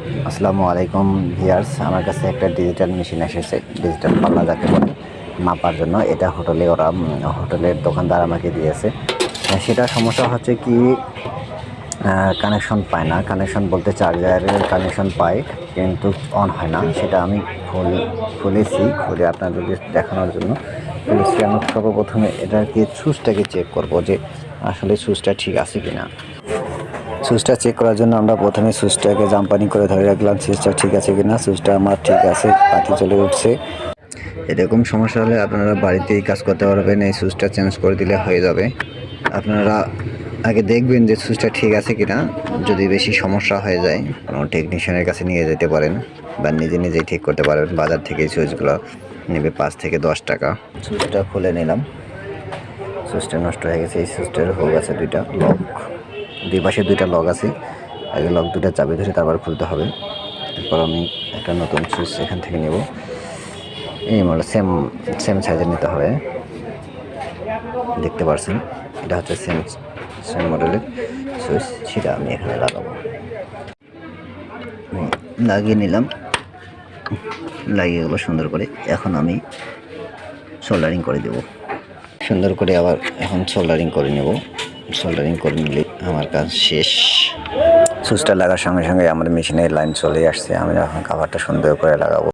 আসসালামু আলাইকুম ভিউয়ার্স, আমার কাছে একটা ডিজিটাল মেশিন এসেছে, ডিজিটাল পাল্লা যাকে বলে, মাপার জন্য। এটা হোটেলের দোকানদার আমাকে দিয়েছে। সেটা সমস্যা হচ্ছে কি, কানেকশন পায় না। কানেকশন বলতে চার্জারের কানেকশন পায়, কিন্তু অন হয় না। সেটা আমি খুলে আপনাদেরকে দেখানোর জন্য খুলেছি। আমি সর্বপ্রথমে এটাকে সুইচটাকে চেক করব যে আসলে সুইচটা ঠিক আছে কিনা। সুইচটা চেক করার জন্য আমরা প্রথমে সুইচটাকে জাম্পানি করে ধরে রাখলাম, সুইচটা ঠিক আছে কিনা। সুইচটা আমার ঠিক আছে, বাতি চলে উঠছে। এরকম সমস্যা হলে আপনারা বাড়িতেই কাজ করতে পারবেন। এই সুইচটা চেঞ্জ করে দিলে হয়ে যাবে। আপনারা আগে দেখবেন যে সুইচটা ঠিক আছে কিনা। যদি বেশি সমস্যা হয়ে যায়, কোনো টেকনিশিয়ানের কাছে নিয়ে যেতে পারেন বা নিজেই ঠিক করতে পারবেন। বাজার থেকে এই সুইচগুলো নেবে 5 থেকে 10 টাকা। সুইচটা খুলে নিলাম। সুইচটা নষ্ট হয়ে গেছে। এই সুইচটার হোল আছে দুইটা, লক দুই পাশে দুইটা লক আছে। আগে লক দুটা চাবি ধরে তারপর খুলতে হবে। এরপর আমি একটা নতুন সুইচ এখান থেকে নেব। এই মডেল সেম সাইজের নিতে হবে। দেখতে পাচ্ছেন, এটা হচ্ছে সেম মডেলের সুইচ। সেটা আমি এখানে লাগাবো। লাগিয়ে নিলাম, লাগিয়ে গেলো সুন্দর করে। এখন আমি সোল্ডারিং করে দেব সুন্দর করে। আবার এখন সোল্ডারিং করে নেব। সোল্ডারিং করে নিলে আমার কাজ শেষ। সুইচটা লাগার সঙ্গে সঙ্গে আমার মেশিনের লাইন চলে আসছে। আমি এখন কাভারটা সুন্দর করে লাগাবো।